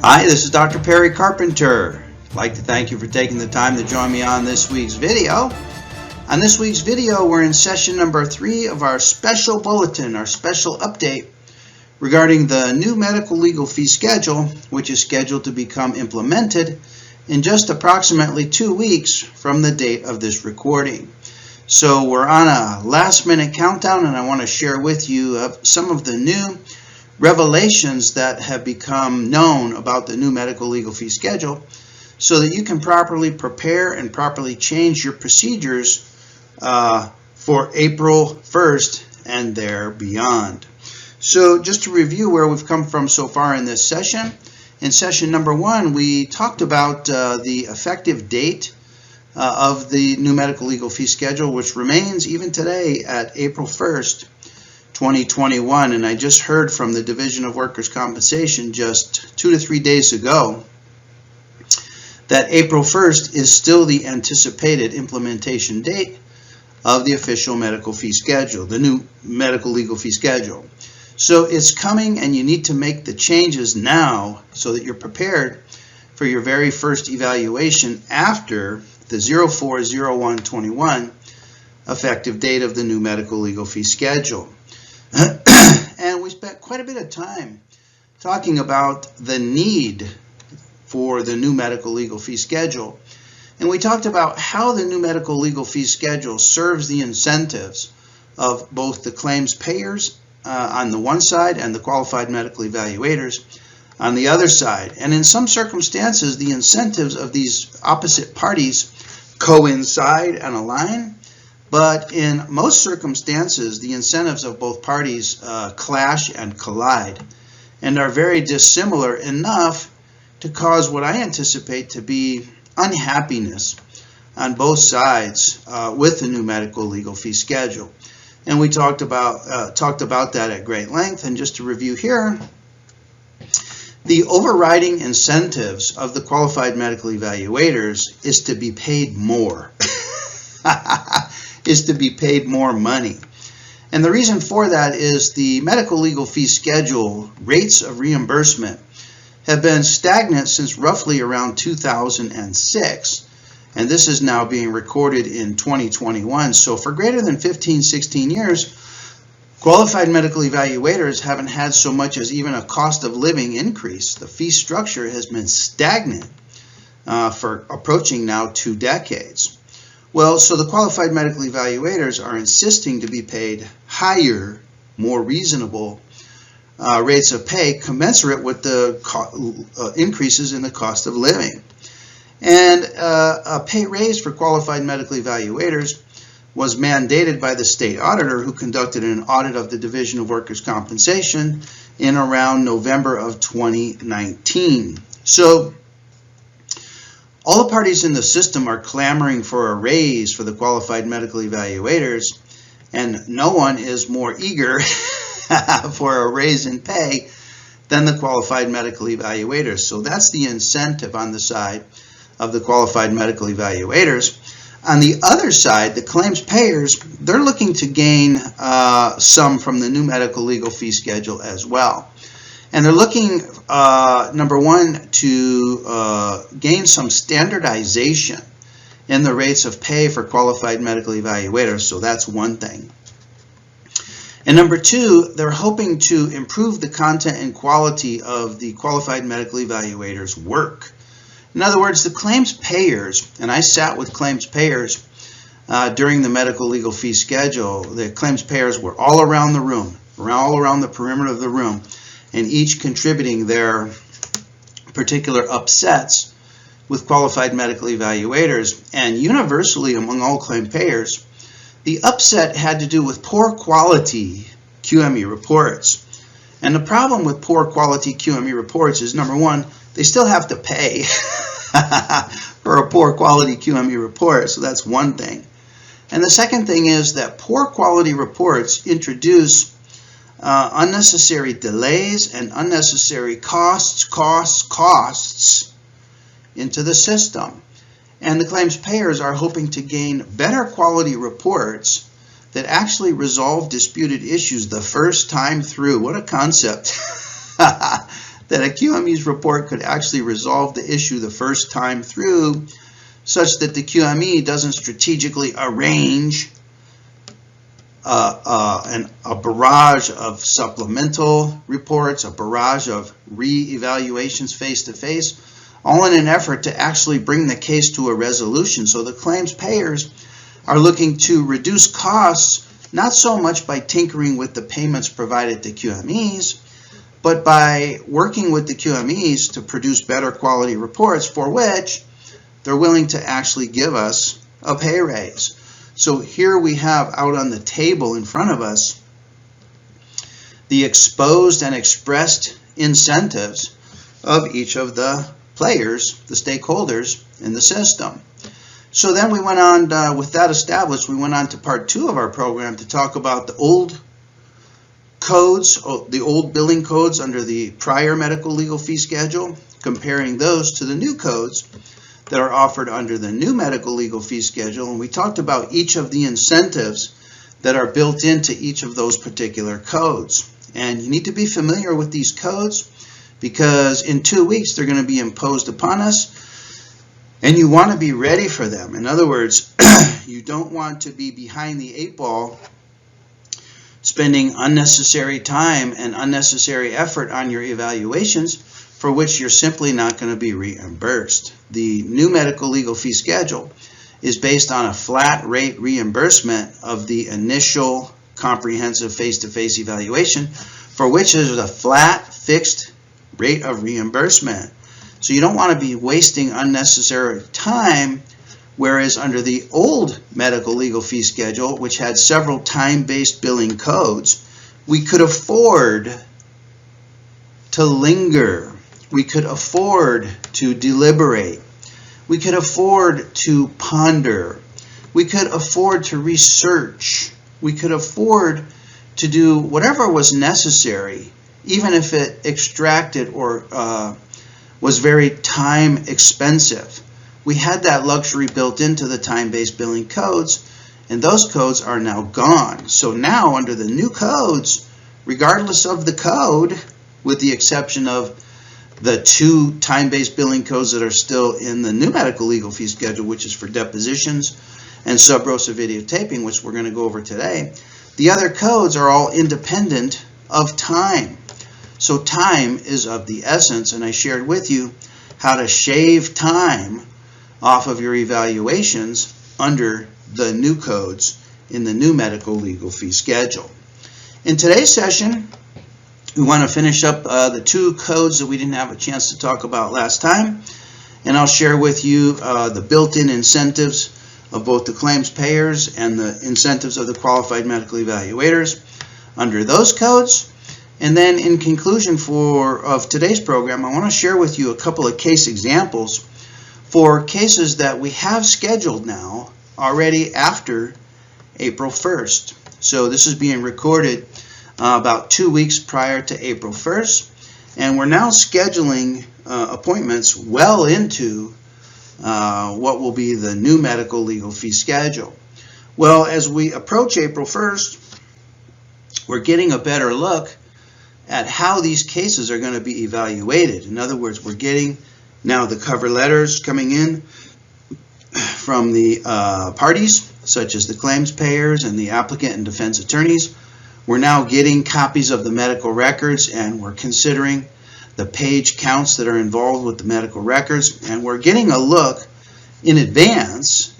Hi, this is Dr. Perry Carpenter. I'd like to thank you for taking the time to join me on this week's video. On this week's video, we're in session number 3 of our special bulletin, our special update regarding the new medical legal fee schedule, which is scheduled to become implemented in just approximately 2 weeks from the date of this recording. So we're on a last-minute countdown, and I want to share with you some of the new revelations that have become known about the new medical legal fee schedule so that you can properly prepare and properly change your procedures for April 1st and there beyond. So just to review where we've come from so far in this session, in session number 1 we talked about the effective date of the new medical legal fee schedule, which remains even today at April 1st, 2021, and I just heard from the Division of Workers' Compensation just 2 to 3 days ago that April 1st is still the anticipated implementation date of the official medical fee schedule, the new medical legal fee schedule. So it's coming, and you need to make the changes now so that you're prepared for your very first evaluation after the 04/01/21 effective date of the new medical legal fee schedule. And we spent quite a bit of time talking about the need for the new medical legal fee schedule. And we talked about how the new medical legal fee schedule serves the incentives of both the claims payers on the one side and the qualified medical evaluators on the other side. And in some circumstances, the incentives of these opposite parties coincide and align. But in most circumstances, the incentives of both parties clash and collide and are very dissimilar enough to cause what I anticipate to be unhappiness on both sides with the new medical legal fee schedule. And we talked about that at great length. And just to review here, the overriding incentives of the qualified medical evaluators is to be paid more. Is to be paid more money. And the reason for that is the medical legal fee schedule rates of reimbursement have been stagnant since roughly around 2006. And this is now being recorded in 2021. So for greater than 15, 16 years, qualified medical evaluators haven't had so much as even a cost of living increase. The fee structure has been stagnant for approaching now 2 decades. Well, so the qualified medical evaluators are insisting to be paid higher, more reasonable rates of pay commensurate with the increases in the cost of living. And a pay raise for qualified medical evaluators was mandated by the state auditor, who conducted an audit of the Division of Workers' Compensation in around November of 2019. So all the parties in the system are clamoring for a raise for the qualified medical evaluators, and no one is more eager for a raise in pay than the qualified medical evaluators. So that's the incentive on the side of the qualified medical evaluators. On the other side, the claims payers, they're looking to gain some from the new medical legal fee schedule as well. And they're looking, number one, to gain some standardization in the rates of pay for qualified medical evaluators. So that's one thing. And number two, they're hoping to improve the content and quality of the qualified medical evaluators' work. In other words, the claims payers, and I sat with claims payers during the medical legal fee schedule. The claims payers were all around the room, all around the perimeter of the room, and each contributing their particular upsets with qualified medical evaluators. And universally among all claim payers, the upset had to do with poor quality QME reports. And the problem with poor quality QME reports is, number one, they still have to pay for a poor quality QME report, so that's one thing. And the second thing is that poor quality reports introduce unnecessary delays and unnecessary costs into the system. And the claims payers are hoping to gain better quality reports that actually resolve disputed issues the first time through. What a concept. that a QME's report could actually resolve the issue the first time through, such that the QME doesn't strategically arrange a barrage of supplemental reports, a barrage of re-evaluations face-to-face, all in an effort to actually bring the case to a resolution. So the claims payers are looking to reduce costs, not so much by tinkering with the payments provided to QMEs, but by working with the QMEs to produce better quality reports for which they're willing to actually give us a pay raise. So here we have out on the table in front of us the exposed and expressed incentives of each of the players, the stakeholders in the system. So then we went on, with that established, we went on to part 2 of our program to talk about the old codes, the old billing codes under the prior medical legal fee schedule, comparing those to the new codes that are offered under the new medical legal fee schedule. And we talked about each of the incentives that are built into each of those particular codes. And you need to be familiar with these codes because in 2 weeks they're going to be imposed upon us, and you want to be ready for them. In other words, you don't want to be behind the 8 ball spending unnecessary time and unnecessary effort on your evaluations for which you're simply not going to be reimbursed. The new medical legal fee schedule is based on a flat rate reimbursement of the initial comprehensive face-to-face evaluation, for which is a flat fixed rate of reimbursement. So you don't want to be wasting unnecessary time, whereas under the old medical legal fee schedule, which had several time-based billing codes, we could afford to linger. We could afford to deliberate. We could afford to ponder. We could afford to research. We could afford to do whatever was necessary, even if it extracted or was very time expensive. We had that luxury built into the time-based billing codes, and those codes are now gone. So now under the new codes, regardless of the code, with the exception of the 2 time-based billing codes that are still in the new medical legal fee schedule, which is for depositions and sub rosa videotaping, which we're going to go over today, the other codes are all independent of time. So time is of the essence, and I shared with you how to shave time off of your evaluations under the new codes in the new medical legal fee schedule. In today's session, we want to finish up the 2 codes that we didn't have a chance to talk about last time, and I'll share with you the built-in incentives of both the claims payers and the incentives of the qualified medical evaluators under those codes. And then in conclusion of today's program, I want to share with you a couple of case examples for cases that we have scheduled now already after April 1st. So this is being recorded about 2 weeks prior to April 1st, and we're now scheduling appointments well into what will be the new medical legal fee schedule. Well, as we approach April 1st, we're getting a better look at how these cases are going to be evaluated. In other words, we're getting now the cover letters coming in from the parties, such as the claims payers and the applicant and defense attorneys. We're now getting copies of the medical records, and we're considering the page counts that are involved with the medical records, and we're getting a look in advance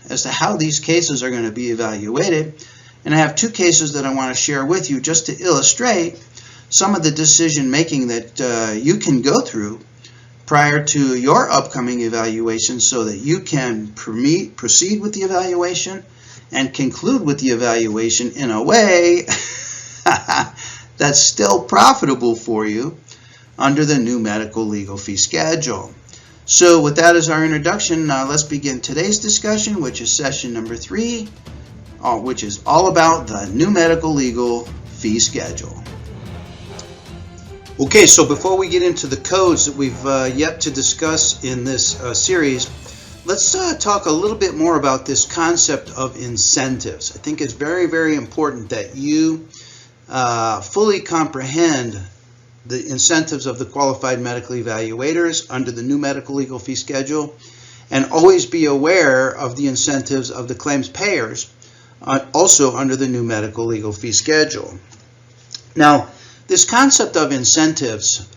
as to how these cases are going to be evaluated. And I have 2 cases that I want to share with you just to illustrate some of the decision making that you can go through prior to your upcoming evaluation so that you can proceed with the evaluation and conclude with the evaluation in a way that's still profitable for you under the new medical legal fee schedule. So with that as our introduction, let's begin today's discussion, which is session number 3, which is all about the new medical legal fee schedule. Okay, so before we get into the codes that we've yet to discuss in this series, let's talk a little bit more about this concept of incentives. I think it's very, very important that you fully comprehend the incentives of the qualified medical evaluators under the new medical legal fee schedule, and always be aware of the incentives of the claims payers also under the new medical legal fee schedule. Now, this concept of incentives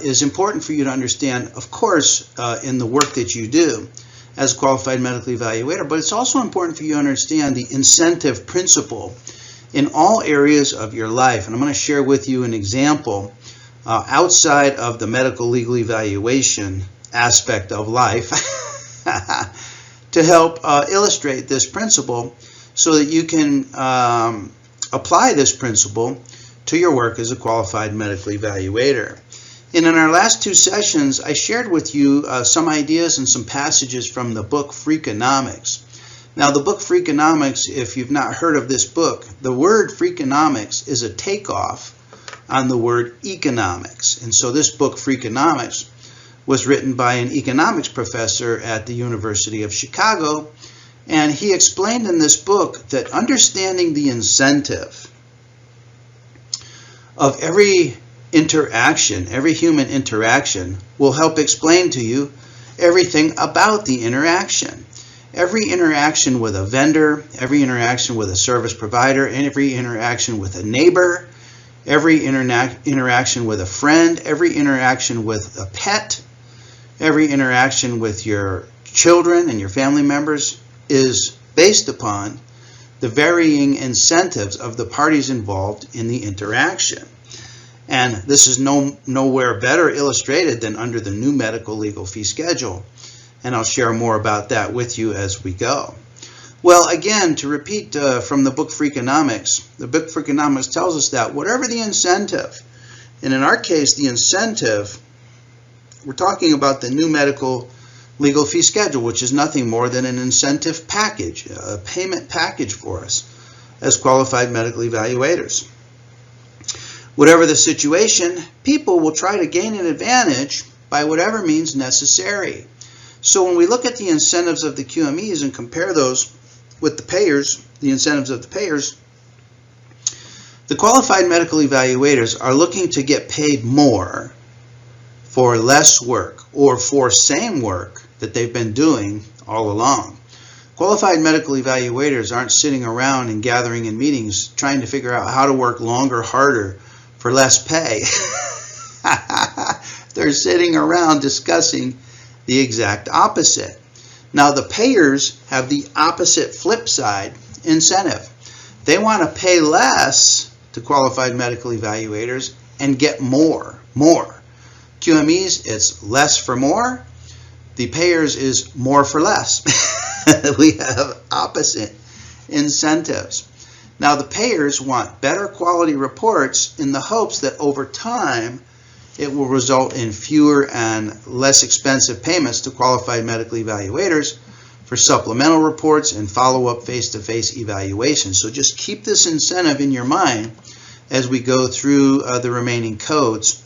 is important for you to understand, of course, in the work that you do as a qualified medical evaluator, but it's also important for you to understand the incentive principle in all areas of your life. And I'm going to share with you an example outside of the medical legal evaluation aspect of life to help illustrate this principle so that you can apply this principle to your work as a qualified medical evaluator. And in our last two sessions, I shared with you some ideas and some passages from the book Freakonomics. Now, the book Freakonomics, if you've not heard of this book, the word Freakonomics is a takeoff on the word economics. And so this book Freakonomics was written by an economics professor at the University of Chicago, and he explained in this book that understanding the incentive of every interaction, every human interaction, will help explain to you everything about the interaction. Every interaction with a vendor, every interaction with a service provider, every interaction with a neighbor, every interaction with a friend, every interaction with a pet, every interaction with your children and your family members is based upon the varying incentives of the parties involved in the interaction. And this is nowhere better illustrated than under the new medical legal fee schedule. And I'll share more about that with you as we go. Well, again, to repeat from the book Freakonomics, the book Freakonomics tells us that whatever the incentive, and in our case, the incentive, we're talking about the new medical legal fee schedule, which is nothing more than an incentive package, a payment package for us as qualified medical evaluators. Whatever the situation, people will try to gain an advantage by whatever means necessary. So when we look at the incentives of the QMEs and compare those with the payers, the incentives of the payers, the qualified medical evaluators are looking to get paid more for less work or for same work that they've been doing all along. Qualified medical evaluators aren't sitting around and gathering in meetings trying to figure out how to work longer, harder, for less pay. They're sitting around discussing the exact opposite. Now, the payers have the opposite flip side incentive. They want to pay less to qualified medical evaluators and get more. QMEs, it's less for more. The payers is more for less. We have opposite incentives. Now, the payers want better quality reports in the hopes that over time it will result in fewer and less expensive payments to qualified medical evaluators for supplemental reports and follow-up face-to-face evaluations. So just keep this incentive in your mind as we go through the remaining codes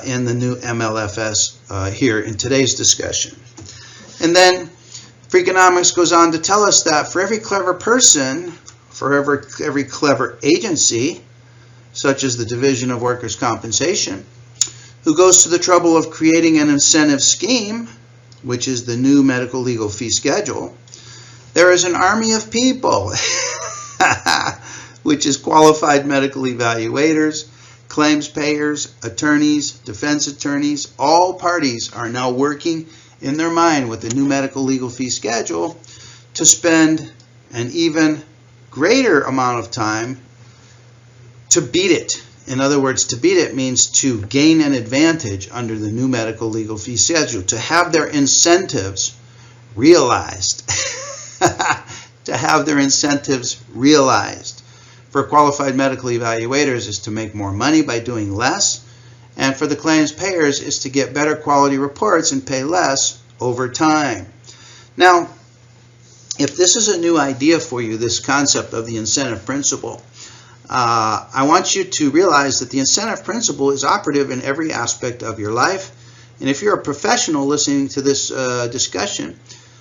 in the new MLFS here in today's discussion. And then Freakonomics goes on to tell us that for every clever person, for every clever agency, such as the Division of Workers' Compensation, who goes to the trouble of creating an incentive scheme, which is the new medical legal fee schedule, there is an army of people, which is qualified medical evaluators, claims payers, attorneys, defense attorneys. All parties are now working in their mind with the new medical legal fee schedule to spend an even greater amount of time to beat it. In other words, to beat it means to gain an advantage under the new medical legal fee schedule, to have their incentives realized. To have their incentives realized. For qualified medical evaluators is to make more money by doing less, and for the claims payers is to get better quality reports and pay less over time. Now, if this is a new idea for you, this concept of the incentive principle, I want you to realize that the incentive principle is operative in every aspect of your life. And if you're a professional listening to this discussion,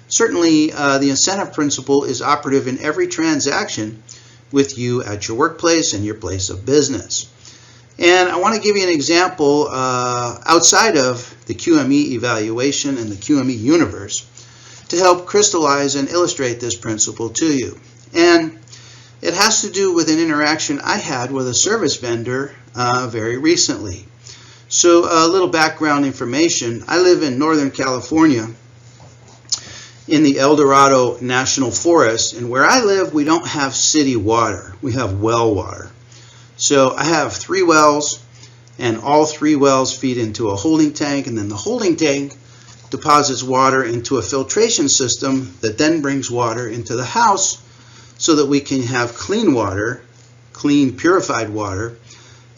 certainly the incentive principle is operative in every transaction with you at your workplace and your place of business. And I want to give you an example outside of the QME evaluation and the QME universe to help crystallize and illustrate this principle to you. And it has to do with an interaction I had with a service vendor very recently. So a little background information. I live in Northern California in the El Dorado National Forest, and where I live we don't have city water, we have well water. So I have 3 wells, and all 3 wells feed into a holding tank, and then the holding tank deposits water into a filtration system that then brings water into the house so that we can have clean water, clean purified water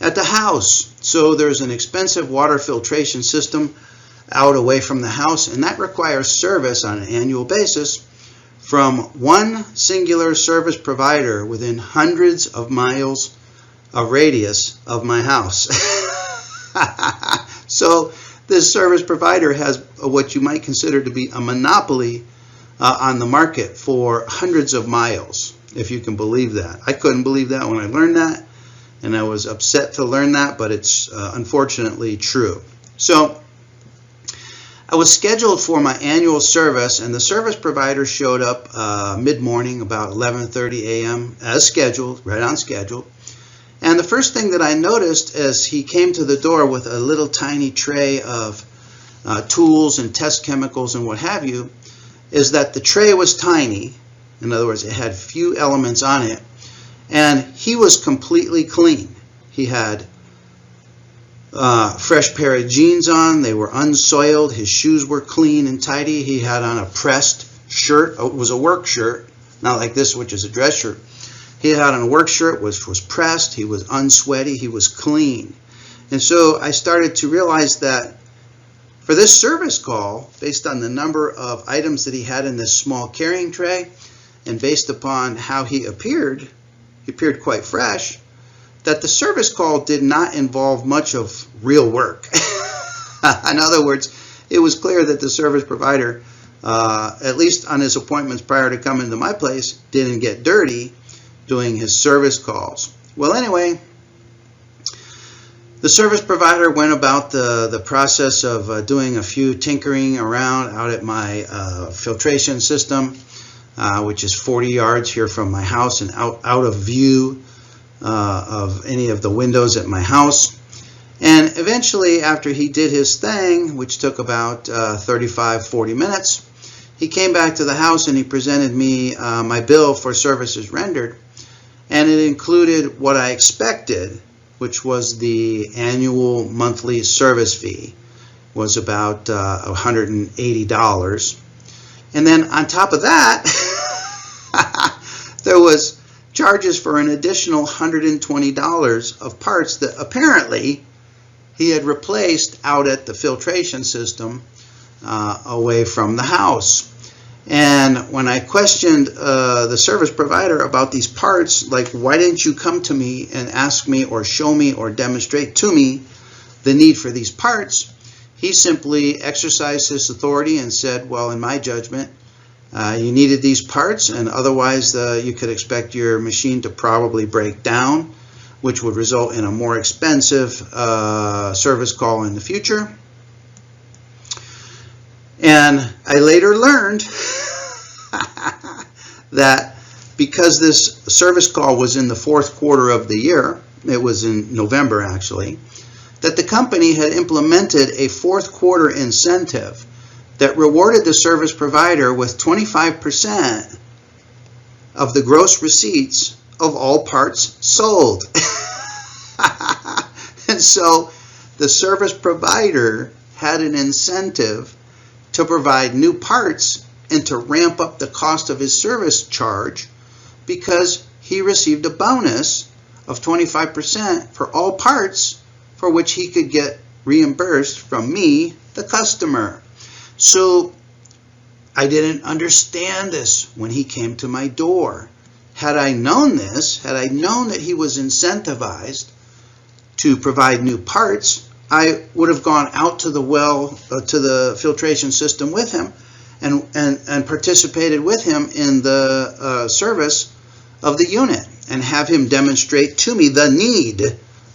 at the house. So there's an expensive water filtration system out away from the house, and that requires service on an annual basis from one singular service provider within hundreds of miles of radius of my house. So this service provider has what you might consider to be a monopoly on the market for hundreds of miles, if you can believe that. I couldn't believe that when I learned that, and I was upset to learn that, but it's unfortunately true. So I was scheduled for my annual service, and the service provider showed up mid-morning, about 11:30 a.m. as scheduled, right on schedule. And the first thing that I noticed as he came to the door with a little tiny tray of tools and test chemicals and what have you, is that the tray was tiny. In other words, it had few elements on it, and he was completely clean. He had fresh pair of jeans on. They were unsoiled. His shoes were clean and tidy. He had on a pressed shirt. It was a work shirt, not like this, which is a dress shirt. He had on a work shirt, which was pressed. He was unsweaty. He was clean. And so I started to realize that for this service call, based on the number of items that he had in this small carrying tray, and based upon how he appeared quite fresh, that the service call did not involve much of real work. In other words, it was clear that the service provider, at least on his appointments prior to coming to my place, didn't get dirty doing his service calls. Well, anyway, the service provider went about the process of doing a few tinkering around out at my filtration system, which is 40 yards here from my house and out of view of any of the windows at my house. And eventually, after he did his thing, which took about 35-40 minutes, he came back to the house and he presented me my bill for services rendered. And it included what I expected, which was the annual monthly service fee, was about $180. And then on top of that, there was charges for an additional $120 of parts that apparently he had replaced out at the filtration system away from the house. And when I questioned the service provider about these parts, like, why didn't you come to me and ask me or show me or demonstrate to me the need for these parts, he simply exercised his authority and said, well, in my judgment, you needed these parts, and otherwise you could expect your machine to probably break down, which would result in a more expensive service call in the future. And I later learned that because this service call was in the 4th quarter of the year, it was in November actually, that the company had implemented a 4th quarter incentive that rewarded the service provider with 25% of the gross receipts of all parts sold. And so the service provider had an incentive to provide new parts and to ramp up the cost of his service charge because he received a bonus of 25% for all parts for which he could get reimbursed from me, the customer. So I didn't understand this when he came to my door. Had I known this, had I known that he was incentivized to provide new parts, I would have gone out to the well, to the filtration system with him and participated with him in the service of the unit and have him demonstrate to me the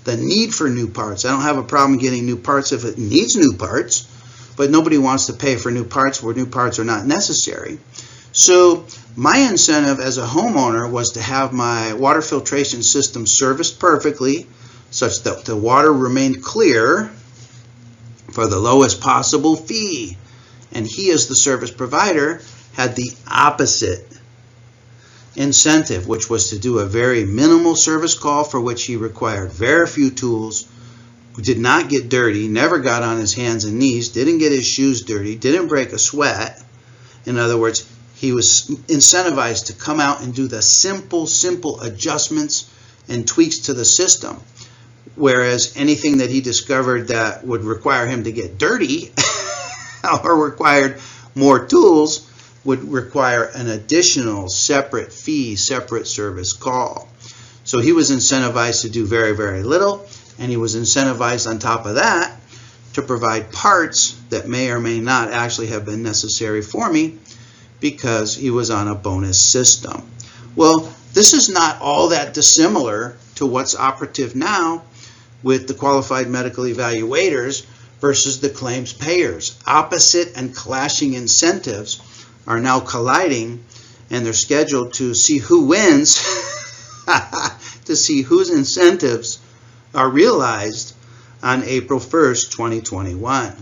the need for new parts. I don't have a problem getting new parts if it needs new parts, but nobody wants to pay for new parts where new parts are not necessary. So my incentive as a homeowner was to have my water filtration system serviced perfectly, such that the water remained clear for the lowest possible fee. And he, as the service provider, had the opposite incentive, which was to do a very minimal service call for which he required very few tools, did not get dirty, never got on his hands and knees, didn't get his shoes dirty, didn't break a sweat. In other words, he was incentivized to come out and do the simple adjustments and tweaks to the system. Whereas anything that he discovered that would require him to get dirty or required more tools would require an additional separate fee, separate service call. So he was incentivized to do very, very little, and he was incentivized on top of that to provide parts that may or may not actually have been necessary for me because he was on a bonus system. Well, this is not all that dissimilar to what's operative now with the qualified medical evaluators versus the claims payers. Opposite and clashing incentives are now colliding, and they're scheduled to see who wins, to see whose incentives are realized on April 1st, 2021.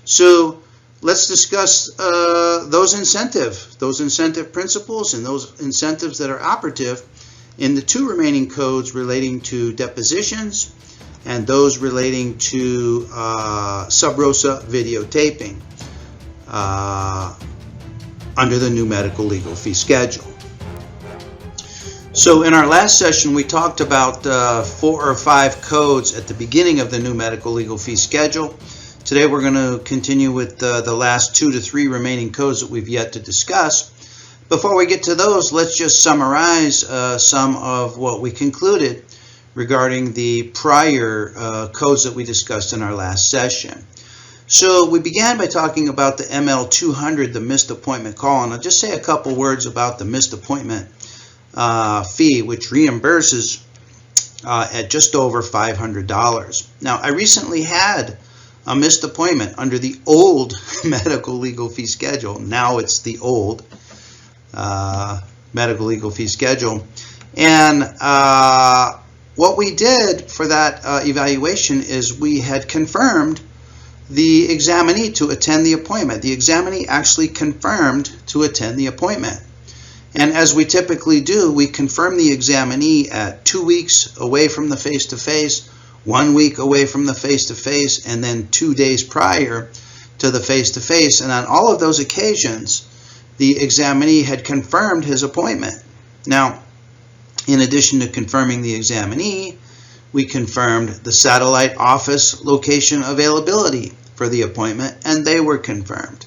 So let's discuss those incentive principles and those incentives that are operative in the two remaining codes relating to depositions and those relating to sub rosa videotaping under the new medical legal fee schedule. So in our last session, we talked about 4 or 5 codes at the beginning of the new medical legal fee schedule. Today we're going to continue with the last 2 to 3 remaining codes that we've yet to discuss. Before we get to those, let's just summarize some of what we concluded regarding the prior codes that we discussed in our last session. So we began by talking about the ML200, the missed appointment call, and I'll just say a couple words about the missed appointment fee, which reimburses at just over $500. Now, I recently had a missed appointment under the old medical legal fee schedule. Now it's the old medical legal fee schedule. And what we did for that evaluation is we had confirmed the examinee to attend the appointment. The examinee actually confirmed to attend the appointment. And as we typically do, we confirm the examinee at 2 weeks away from the face-to-face, 1 week away from the face-to-face, and then 2 days prior to the face-to-face. And on all of those occasions, the examinee had confirmed his appointment. Now, in addition to confirming the examinee, we confirmed the satellite office location availability for the appointment, and they were confirmed.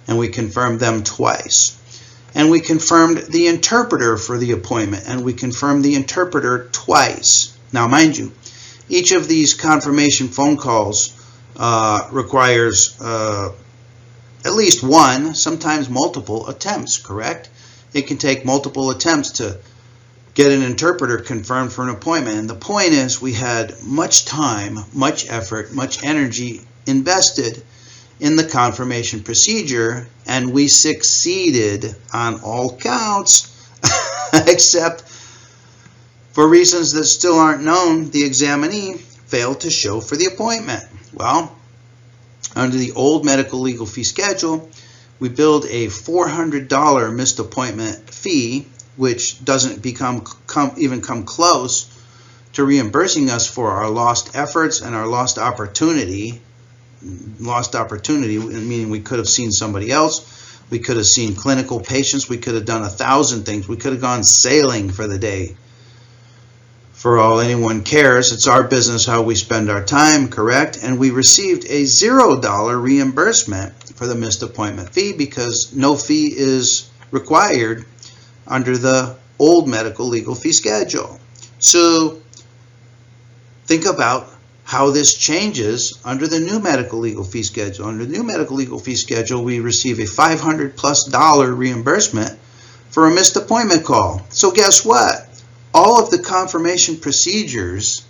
And we confirmed them twice. And we confirmed the interpreter for the appointment, and we confirmed the interpreter twice. Now, mind you, each of these confirmation phone calls requires at least one, sometimes multiple attempts, correct? It can take multiple attempts to get an interpreter confirmed for an appointment. And the point is, we had much time, much effort, much energy invested in the confirmation procedure, and we succeeded on all counts, except for reasons that still aren't known, the examinee failed to show for the appointment. Well, under the old medical legal fee schedule, we billed a $400 missed appointment fee, which doesn't even come close to reimbursing us for our lost efforts and our lost opportunity. Lost opportunity, meaning we could have seen somebody else, we could have seen clinical patients, we could have done 1,000 things, we could have gone sailing for the day. For all anyone cares, it's our business how we spend our time, correct? And we received a $0 reimbursement for the missed appointment fee because no fee is required under the old medical legal fee schedule. So think about how this changes under the new medical legal fee schedule. Under the new medical legal fee schedule, we receive a $500+ reimbursement for a missed appointment call. So guess what? All of the confirmation procedures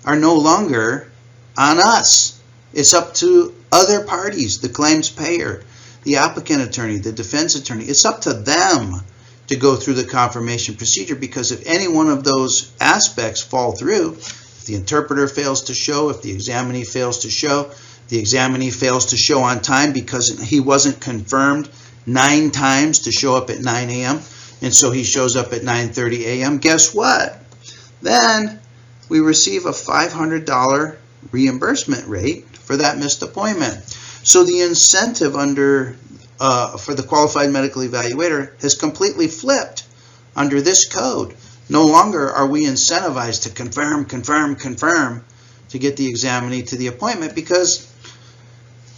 are no longer on us. It's up to other parties, the claims payer, the applicant attorney, the defense attorney. It's up to them to go through the confirmation procedure, because if any one of those aspects fall through, if the interpreter fails to show, if the examinee fails to show, the examinee fails to show on time because he wasn't confirmed 9 times to show up at 9 a.m., and so he shows up at 9:30 a.m., guess what? Then we receive a $500 reimbursement rate for that missed appointment. So the incentive for the qualified medical evaluator has completely flipped under this code. No longer are we incentivized to confirm to get the examinee to the appointment, because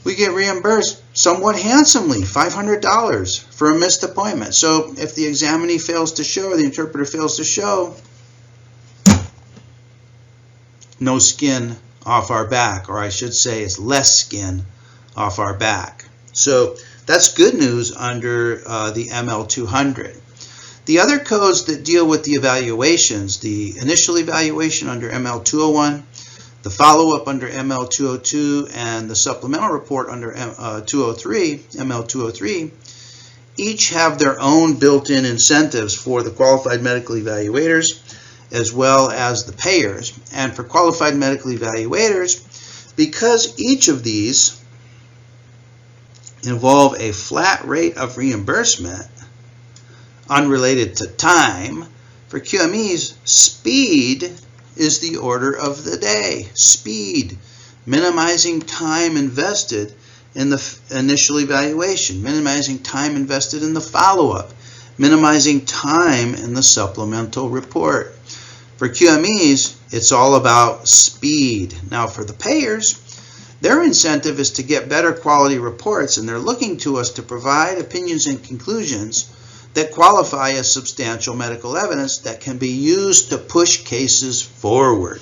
we get reimbursed somewhat handsomely, $500 for a missed appointment. So if the examinee fails to show, or the interpreter fails to show, no skin off our back, or I should say it's less skin off our back. So that's good news under the ML200. The other codes that deal with the evaluations, the initial evaluation under ML201, the follow-up under ML202, and the supplemental report under ML203, each have their own built-in incentives for the qualified medical evaluators as well as the payers. And for qualified medical evaluators, because each of these involve a flat rate of reimbursement unrelated to time, for QMEs, speed is the order of the day. Speed, minimizing time invested in the initial evaluation, minimizing time invested in the follow-up, minimizing time in the supplemental report. For QMEs, it's all about speed. Now for the payers, their incentive is to get better quality reports, and they're looking to us to provide opinions and conclusions that qualify as substantial medical evidence that can be used to push cases forward,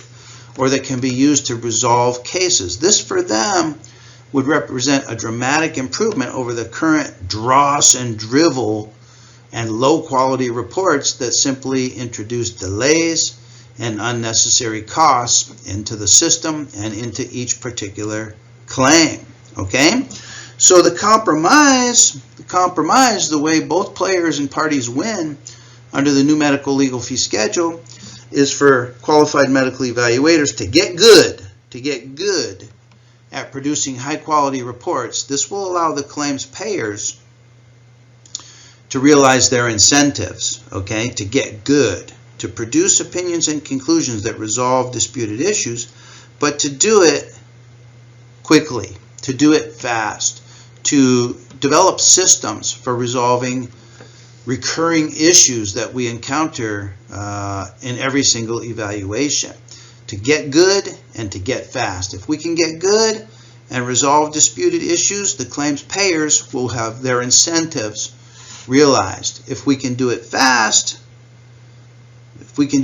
or that can be used to resolve cases. This for them would represent a dramatic improvement over the current dross and drivel and low quality reports that simply introduce delays and unnecessary costs into the system and into each particular claim. Okay? So the compromise, the way both players and parties win under the new medical legal fee schedule, is for qualified medical evaluators to get good at producing high quality reports. This will allow the claims payers to realize their incentives, okay, to get good, to produce opinions and conclusions that resolve disputed issues, but to do it quickly, to do it fast, to develop systems for resolving recurring issues that we encounter in every single evaluation. To get good and to get fast. If we can get good and resolve disputed issues, the claims payers will have their incentives realized. If we can do it fast, we can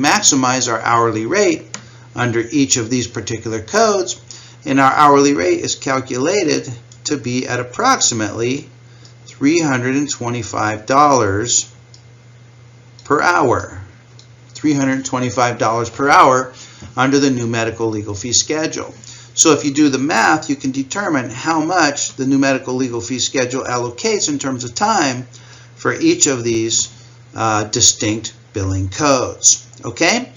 maximize our hourly rate under each of these particular codes, and our hourly rate is calculated to be at approximately $325 per hour. $325 per hour under the new medical legal fee schedule. So if you do the math, you can determine how much the new medical legal fee schedule allocates in terms of time for each of these distinct billing codes. Okay?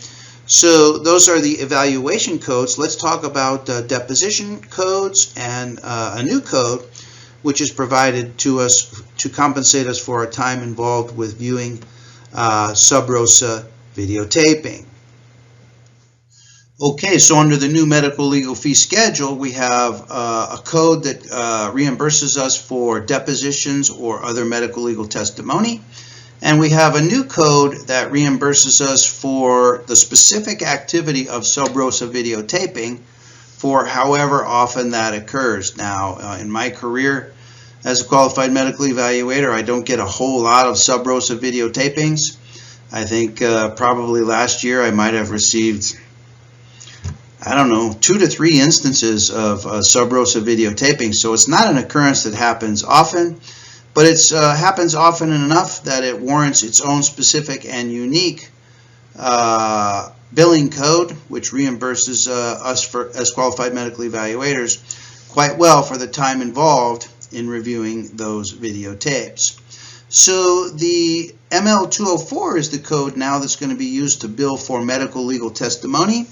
So those are the evaluation codes. Let's talk about deposition codes and a new code which is provided to us to compensate us for our time involved with viewing sub rosa videotaping. Okay, so under the new medical legal fee schedule, we have a code that reimburses us for depositions or other medical legal testimony. And we have a new code that reimburses us for the specific activity of sub rosa videotaping for however often that occurs. Now, in my career as a qualified medical evaluator, I don't get a whole lot of sub rosa videotapings. I think probably last year I might have received, I don't know, 2 to 3 instances of sub rosa videotaping. So it's not an occurrence that happens often, but it happens often enough that it warrants its own specific and unique billing code, which reimburses us as qualified medical evaluators quite well for the time involved in reviewing those videotapes. So the ML204 is the code now that's going to be used to bill for medical legal testimony.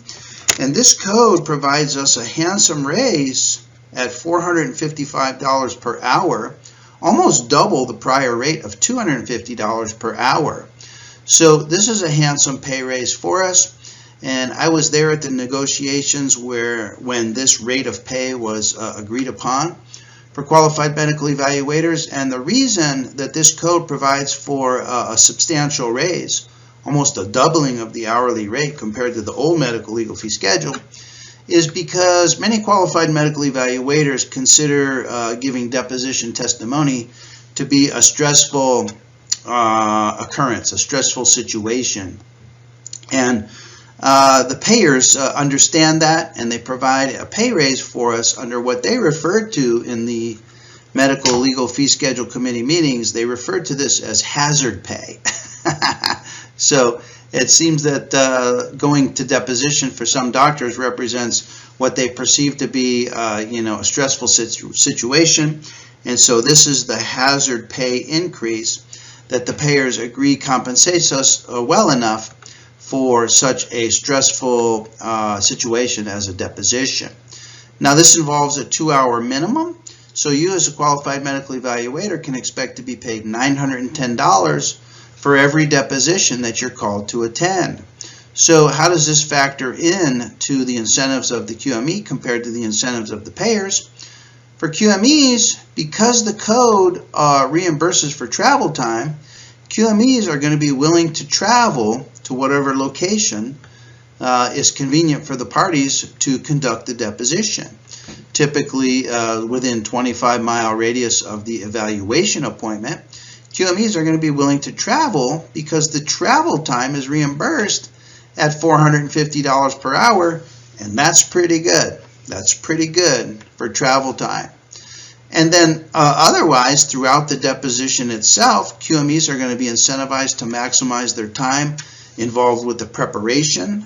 And this code provides us a handsome raise at $455 per hour, almost double the prior rate of $250 per hour. So this is a handsome pay raise for us. And I was there at the negotiations when this rate of pay was agreed upon for qualified medical evaluators. And the reason that this code provides for a substantial raise, almost a doubling of the hourly rate compared to the old medical legal fee schedule, is because many qualified medical evaluators consider giving deposition testimony to be a stressful occurrence, a stressful situation. And the payers understand that, and they provide a pay raise for us under what they refer to in the Medical Legal Fee Schedule Committee meetings. They refer to this as hazard pay. So it seems that going to deposition for some doctors represents what they perceive to be a stressful situation, and so this is the hazard pay increase that the payers agree compensates us well enough for such a stressful situation as a deposition. Now this involves a 2-hour minimum, so you as a qualified medical evaluator can expect to be paid $910 for every deposition that you're called to attend. So how does this factor in to the incentives of the QME compared to the incentives of the payers? For QMEs, because the code reimburses for travel time, QMEs are going to be willing to travel to whatever location is convenient for the parties to conduct the deposition. Typically within 25-mile radius of the evaluation appointment, QMEs are going to be willing to travel because the travel time is reimbursed at $450 per hour, and that's pretty good. That's pretty good for travel time. And then otherwise, throughout the deposition itself, QMEs are going to be incentivized to maximize their time involved with the preparation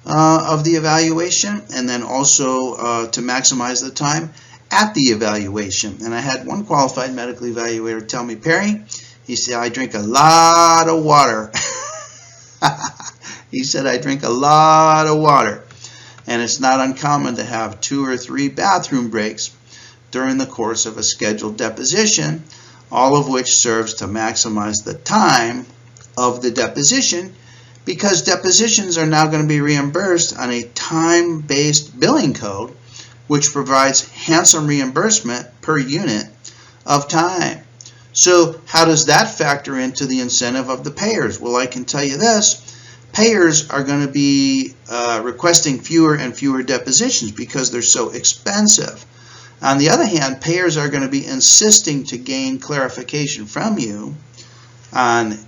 of the evaluation, and then also to maximize the time at the evaluation. And I had one qualified medical evaluator tell me, Perry, he said, I drink a lot of water. He said, I drink a lot of water. And it's not uncommon to have 2 or 3 bathroom breaks during the course of a scheduled deposition, all of which serves to maximize the time of the deposition, because depositions are now going to be reimbursed on a time-based billing code, which provides handsome reimbursement per unit of time. So how does that factor into the incentive of the payers? Well, I can tell you this. Payers are going to be requesting fewer and fewer depositions because they're so expensive. On the other hand, payers are going to be insisting to gain clarification from you on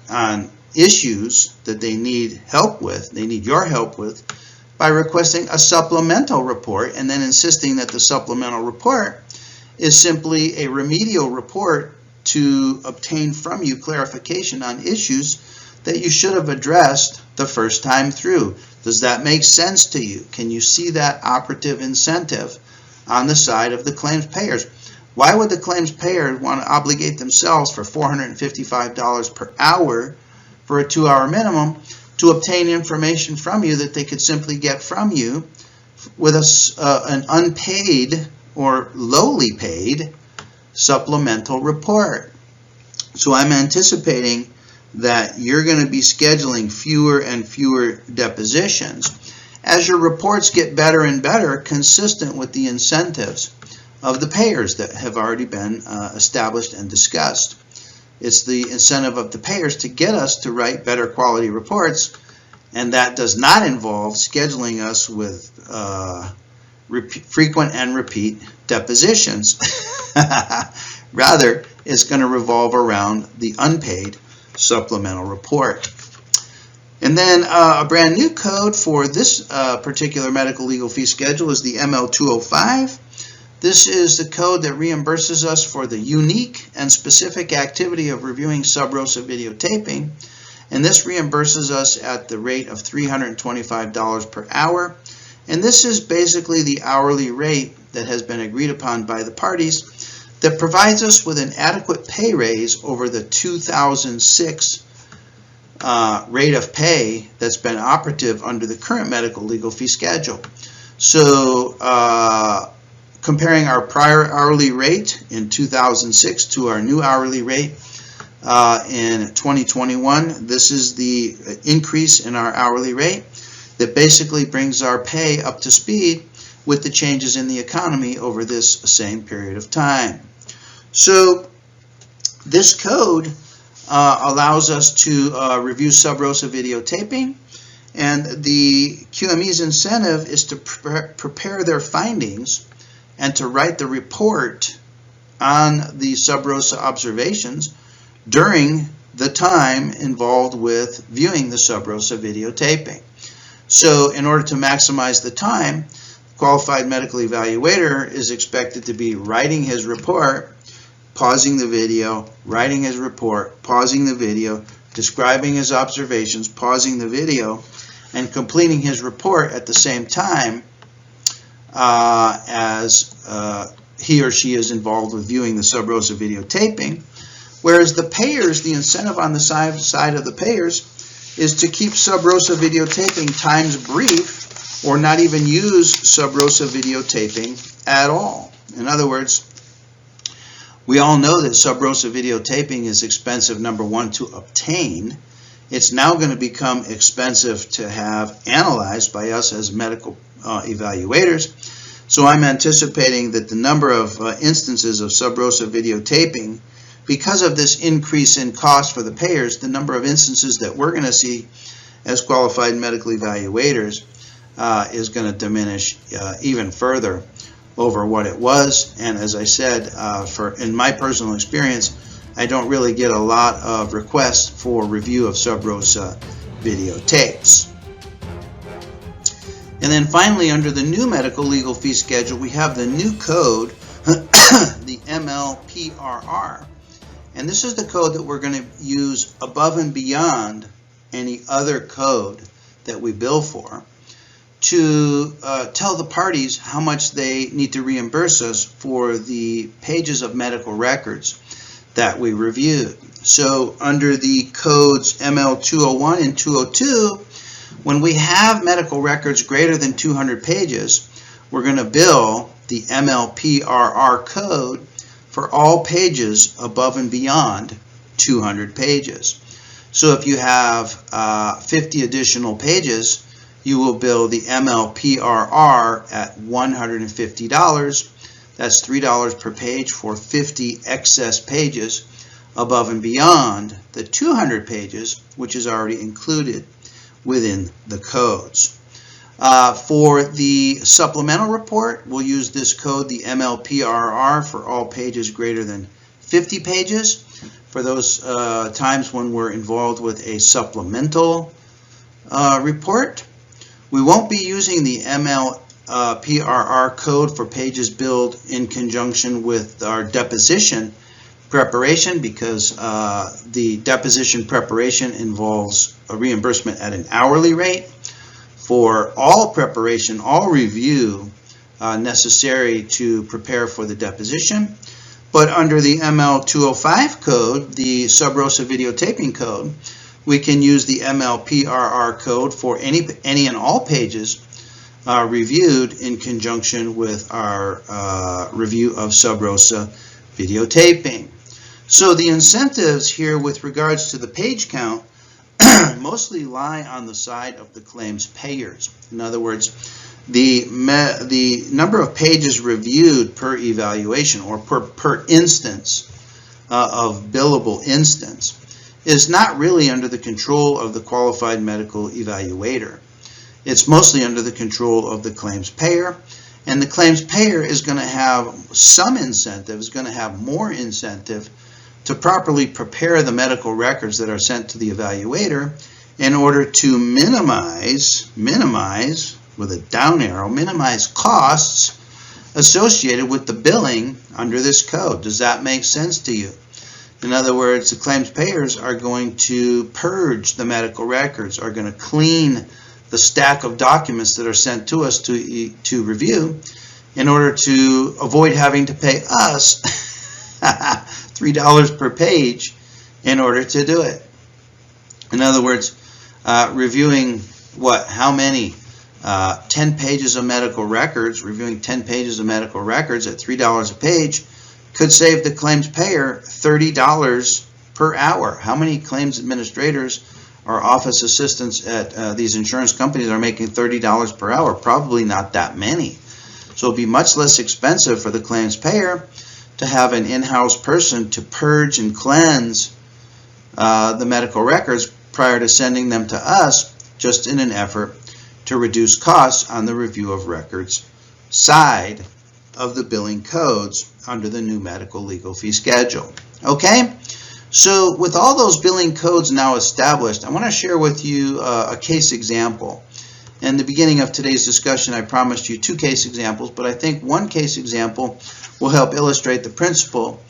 issues that they need help with, they need your help with, by requesting a supplemental report and then insisting that the supplemental report is simply a remedial report to obtain from you clarification on issues that you should have addressed the first time through. Does that make sense to you? Can you see that operative incentive on the side of the claims payers? Why would the claims payer want to obligate themselves for $455 per hour for a 2-hour minimum to obtain information from you that they could simply get from you with an unpaid or lowly paid supplemental report? So I'm anticipating that you're going to be scheduling fewer and fewer depositions as your reports get better and better, consistent with the incentives of the payers that have already been established and discussed. It's the incentive of the payers to get us to write better quality reports, and that does not involve scheduling us with frequent and repeat depositions. Rather, it's going to revolve around the unpaid supplemental report. And then a brand new code for this particular medical legal fee schedule is the ML205. This is the code that reimburses us for the unique and specific activity of reviewing sub rosa videotaping and this reimburses us at the rate of $325 per hour. And this is basically the hourly rate that has been agreed upon by the parties that provides us with an adequate pay raise over the 2006 rate of pay that's been operative under the current medical legal fee schedule. So comparing our prior hourly rate in 2006 to our new hourly rate in 2021, this is the increase in our hourly rate that basically brings our pay up to speed with the changes in the economy over this same period of time. So this code allows us to review sub rosa videotaping, and the QME's incentive is to prepare their findings and to write the report on the sub rosa observations during the time involved with viewing the sub rosa videotaping. So in order to maximize the time, the qualified medical evaluator is expected to be writing his report, pausing the video, writing his report, pausing the video, describing his observations, pausing the video, and completing his report at the same time as he or she is involved with viewing the sub rosa videotaping. Whereas the payers, the incentive on the side of the payers is to keep sub rosa videotaping times brief, or not even use sub rosa videotaping at all. In other words, we all know that sub rosa videotaping is expensive, number one, to obtain. It's now going to become expensive to have analyzed by us as medical evaluators. So I'm anticipating that the number of instances of sub rosa videotaping, because of this increase in cost for the payers, the number of instances that we're going to see as qualified medical evaluators is going to diminish even further over what it was. And as I said, in my personal experience, I don't really get a lot of requests for review of sub rosa videotapes. And then finally, under the new medical legal fee schedule, we have the new code, the MLPRR. And this is the code that we're going to use above and beyond any other code that we bill for to tell the parties how much they need to reimburse us for the pages of medical records that we reviewed. So under the codes ML201 and 202, when we have medical records greater than 200 pages, we're going to bill the MLPRR code for all pages above and beyond 200 pages. So if you have 50 additional pages, you will bill the MLPRR at $150. That's $3 per page for 50 excess pages above and beyond the 200 pages, which is already included within the codes. For the supplemental report, we'll use this code, the MLPRR, for all pages greater than 50 pages. For those times when we're involved with a supplemental report, we won't be using the MLPRR code for pages billed in conjunction with our deposition preparation, because the deposition preparation involves a reimbursement at an hourly rate. For all preparation, all review necessary to prepare for the deposition. But under the ML205 code, the sub rosa videotaping code, we can use the MLPRR code for any and all pages reviewed in conjunction with our review of sub rosa videotaping. So the incentives here with regards to the page count mostly lie on the side of the claims payers. In other words, the number of pages reviewed per evaluation, or per instance of billable instance, is not really under the control of the qualified medical evaluator. It's mostly under the control of the claims payer, and the claims payer is going to have some incentive, is going to have more incentive to properly prepare the medical records that are sent to the evaluator in order to minimize with a down arrow, minimize costs associated with the billing under this code. Does that make sense to you? In other words, the claims payers are going to purge the medical records, are going to clean the stack of documents that are sent to us to review in order to avoid having to pay us $3 per page in order to do it. In other words, reviewing how many? 10 pages of medical records, reviewing 10 pages of medical records at $3 a page could save the claims payer $30 per hour. How many claims administrators or office assistants at these insurance companies are making $30 per hour? Probably not that many. So it'll be much less expensive for the claims payer to have an in-house person to purge and cleanse the medical records prior to sending them to us, just in an effort to reduce costs on the review of records side of the billing codes under the new medical legal fee schedule. Okay? So with all those billing codes now established, I want to share with you a case example. In the beginning of today's discussion, I promised you 2 case examples, but I think one case example will help illustrate the principle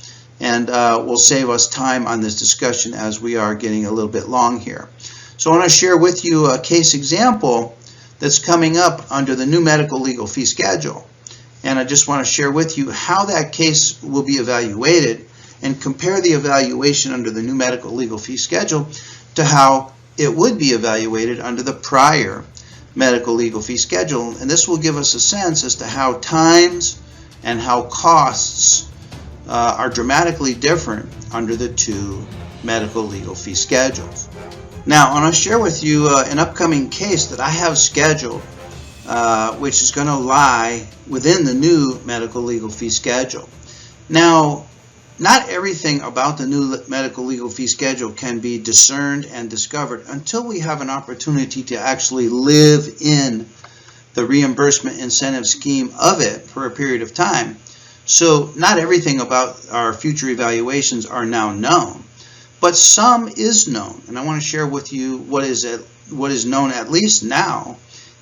and will save us time on this discussion as we are getting a little bit long here. So I want to share with you a case example that's coming up under the new medical legal fee schedule. And I just want to share with you how that case will be evaluated and compare the evaluation under the new medical legal fee schedule to how it would be evaluated under the prior medical legal fee schedule. And this will give us a sense as to how times and how costs are dramatically different under the 2 medical legal fee schedules. Now, I want to share with you an upcoming case that I have scheduled, which is going to lie within the new medical legal fee schedule. Now, not everything about the new medical legal fee schedule can be discerned and discovered until we have an opportunity to actually live in the reimbursement incentive scheme of it for a period of time. So not everything about our future evaluations are now known, but some is known. And I want to share with you what is known at least now,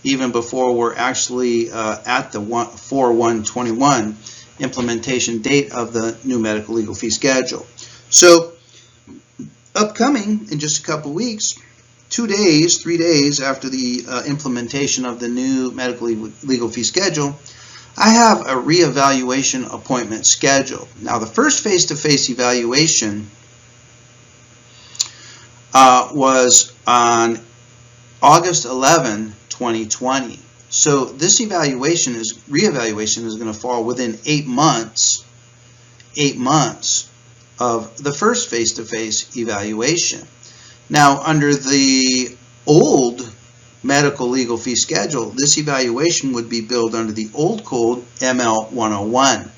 even before we're actually at the 4/1/21 implementation date of the new medical legal fee schedule. So upcoming in just a couple weeks, 3 days after the implementation of the new medical legal fee schedule, I have a reevaluation appointment scheduled. Now, the first face-to-face evaluation was on August 11, 2020. So this reevaluation is going to fall within 8 months of the first face-to-face evaluation. Now, under the old medical legal fee schedule, this evaluation would be billed under the old code ML 101.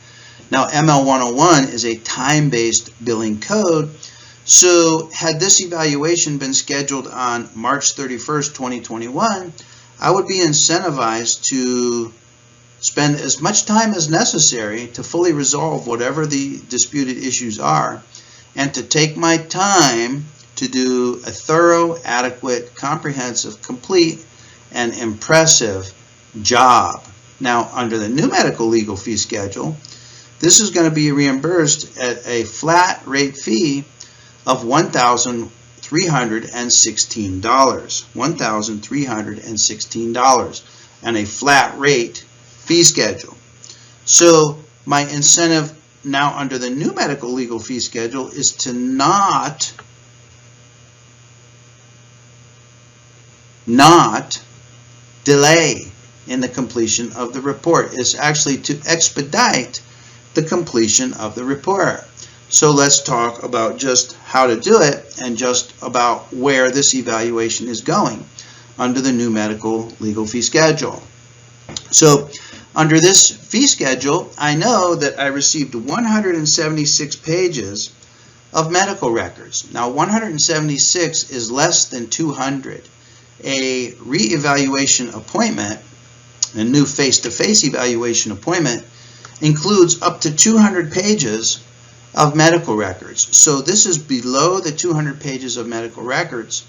Now, ML 101 is a time-based billing code. So had this evaluation been scheduled on March 31st, 2021, I would be incentivized to spend as much time as necessary to fully resolve whatever the disputed issues are, and to take my time to do a thorough, adequate, comprehensive, complete, and impressive job. Now, under the new medical legal fee schedule, this is going to be reimbursed at a flat rate fee of $1,316. $1,316 and a flat rate fee schedule. So my incentive now under the new medical legal fee schedule is to not delay in the completion of the report. It's actually to expedite the completion of the report. So let's talk about just how to do it and just about where this evaluation is going under the new medical legal fee schedule. So under this fee schedule, I know that I received 176 pages of medical records. Now 176 is less than 200. A re-evaluation appointment, a new face-to-face evaluation appointment, includes up to 200 pages of medical records. So this is below the 200 pages of medical records.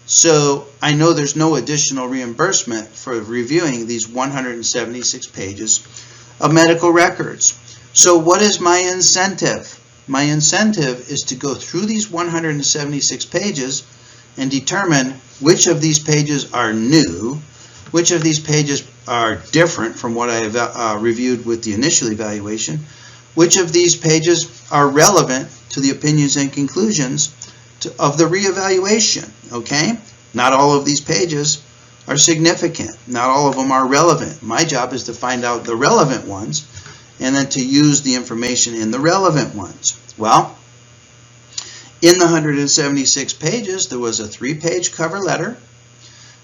So I know there's no additional reimbursement for reviewing these 176 pages of medical records. So what is my incentive? my incentive is to go through these 176 pages and determine which of these pages are new, which of these pages are different from what I have reviewed with the initial evaluation, which of these pages are relevant to the opinions and conclusions of the reevaluation. Okay? Not all of these pages are significant. Not all of them are relevant. My job is to find out the relevant ones and then to use the information in the relevant ones. Well, in the 176 pages, there was a 3-page cover letter.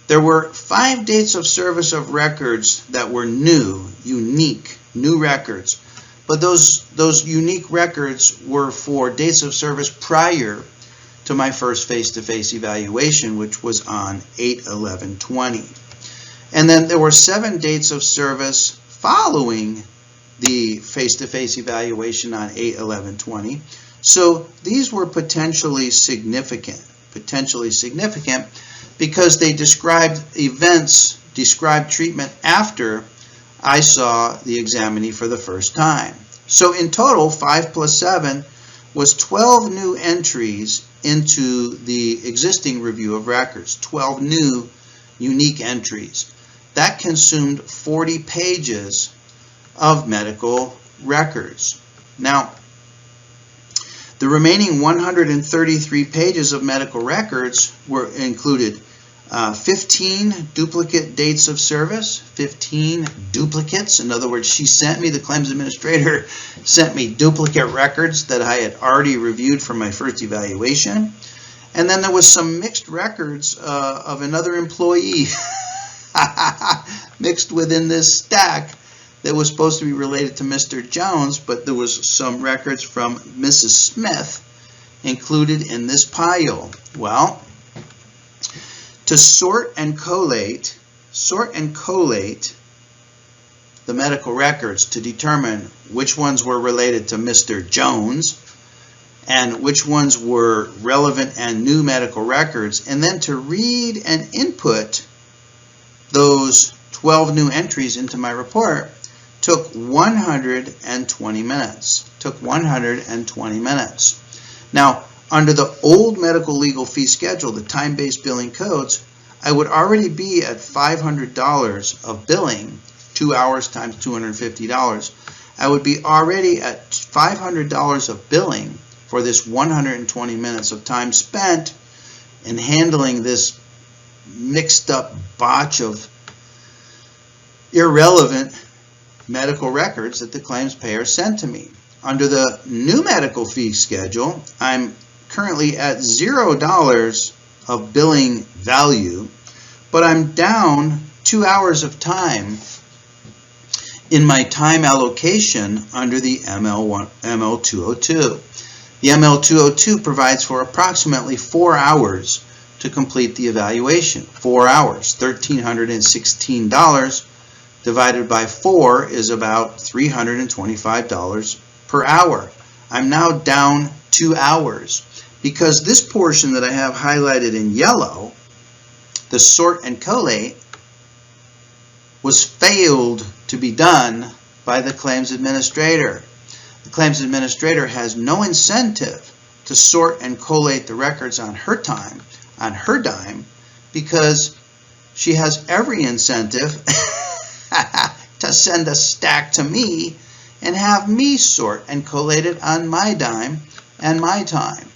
There were 5 dates of service of records that were new, unique, new records. But those unique records were for dates of service prior to my first face-to-face evaluation, which was on 8/11/20. And then there were 7 dates of service following the face-to-face evaluation on 8/11/20. So these were potentially significant because they described events, described treatment after I saw the examinee for the first time. So in total, 5 plus 7 was 12 new entries into the existing review of records, 12 new unique entries. That consumed 40 pages of medical records. Now, the remaining 133 pages of medical records were included 15 duplicate dates of service, 15 duplicates. In other words, the claims administrator sent me duplicate records that I had already reviewed for my first evaluation. And then there was some mixed records of another employee mixed within this stack that was supposed to be related to Mr. Jones, but there was some records from Mrs. Smith included in this pile. Well, to sort and collate the medical records to determine which ones were related to Mr. Jones and which ones were relevant and new medical records, and then to read and input those 12 new entries into my report took 120 minutes. Now, under the old medical legal fee schedule, the time-based billing codes, I would already be at $500 of billing, 2 hours times $250. I would be already at $500 of billing for this 120 minutes of time spent in handling this mixed up batch of irrelevant medical records that the claims payer sent to me. Under the new medical fee schedule, I'm currently at $0 of billing value, but I'm down 2 hours of time in my time allocation under the ML202. The ML202 provides for approximately 4 hours to complete the evaluation. 4 hours, $1,316 divided by 4 is about $325 per hour. I'm now down 2 hours because this portion that I have highlighted in yellow, the sort and collate, was failed to be done by the claims administrator. The claims administrator has no incentive to sort and collate the records on her time, on her dime, because she has every incentive to send a stack to me and have me sort and collate it on my dime and my time.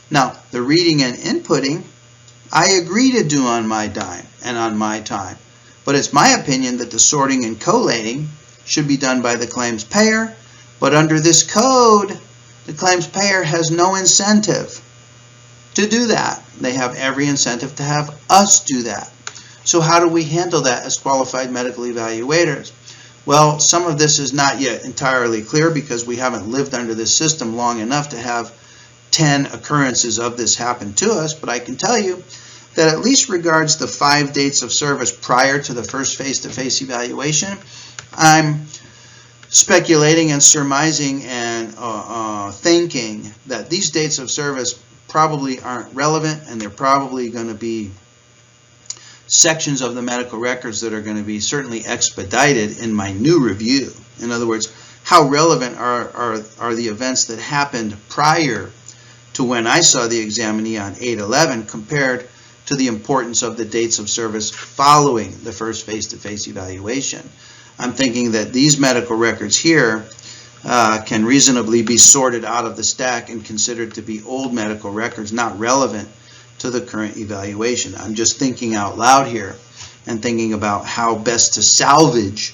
Now, the reading and inputting, I agree to do on my dime and on my time, but it's my opinion that the sorting and collating should be done by the claims payer, but under this code, the claims payer has no incentive to do that. They have every incentive to have us do that. So how do we handle that as qualified medical evaluators? Well, some of this is not yet entirely clear because we haven't lived under this system long enough to have 10 occurrences of this happen to us, but I can tell you that at least regards the 5 dates of service prior to the first face-to-face evaluation, I'm speculating and surmising and thinking that these dates of service probably aren't relevant, and they're probably going to be sections of the medical records that are going to be certainly expedited in my new review. In other words, how relevant are the events that happened prior to when I saw the examinee on 8/11 compared to the importance of the dates of service following the first face-to-face evaluation. I'm thinking that these medical records here can reasonably be sorted out of the stack and considered to be old medical records, not relevant to the current evaluation. I'm just thinking out loud here and thinking about how best to salvage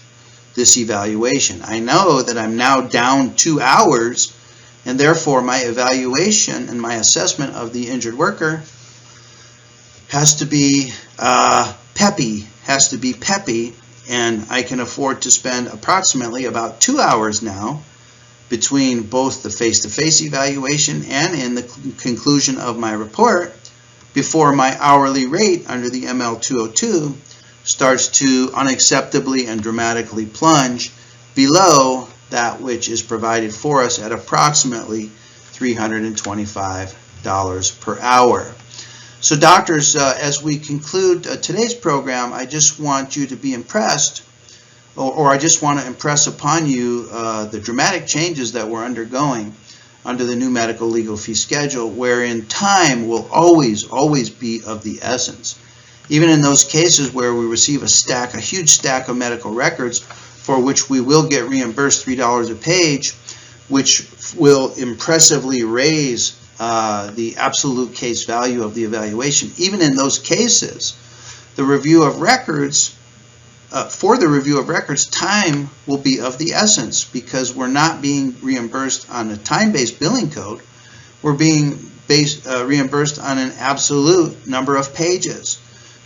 this evaluation. I know that I'm now down 2 hours, and therefore my evaluation and my assessment of the injured worker has to be peppy, and I can afford to spend approximately about 2 hours now between both the face-to-face evaluation and in the conclusion of my report before my hourly rate under the ML 202 starts to unacceptably and dramatically plunge below that which is provided for us at approximately $325 per hour. So doctors, as we conclude today's program, I just want you to be impressed, or I just want to impress upon you the dramatic changes that we're undergoing under the new medical legal fee schedule, wherein time will always be of the essence. Even in those cases where we receive a huge stack of medical records for which we will get reimbursed $3 a page, which will impressively raise the absolute case value of the evaluation. Even in those cases, the review of records, for the review of records, time will be of the essence because we're not being reimbursed on a time-based billing code. We're being reimbursed on an absolute number of pages.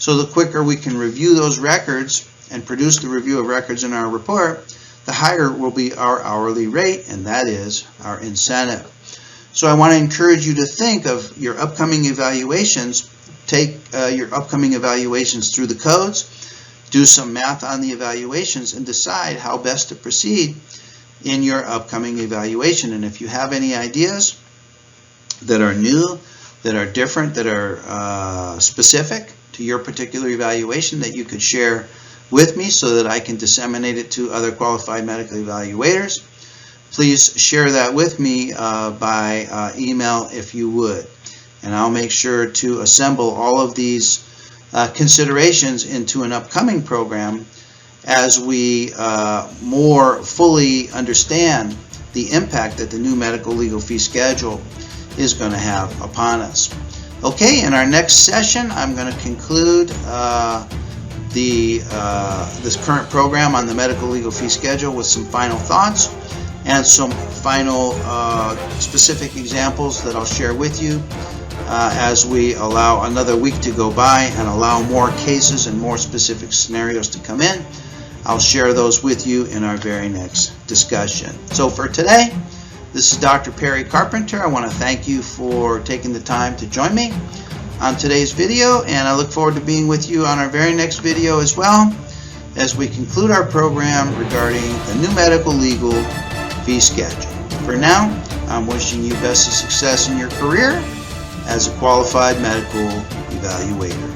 So the quicker we can review those records and produce the review of records in our report, the higher will be our hourly rate, and that is our incentive. So I want to encourage you to think of your upcoming evaluations. Take your upcoming evaluations through the codes, do some math on the evaluations, and decide how best to proceed in your upcoming evaluation. And if you have any ideas that are new, that are different, that are specific to your particular evaluation that you could share with me so that I can disseminate it to other qualified medical evaluators, please share that with me by email if you would. And I'll make sure to assemble all of these considerations into an upcoming program as we more fully understand the impact that the new medical legal fee schedule is going to have upon us. Okay, in our next session, I'm going to conclude this current program on the medical legal fee schedule with some final thoughts and some final specific examples that I'll share with you as we allow another week to go by and allow more cases and more specific scenarios to come in. I'll share those with you in our very next discussion. So for today, this is Dr. Perry Carpenter. I want to thank you for taking the time to join me on today's video, and I look forward to being with you on our very next video as well as we conclude our program regarding the new medical legal fee schedule. For now, I'm wishing you best of success in your career as a qualified medical evaluator.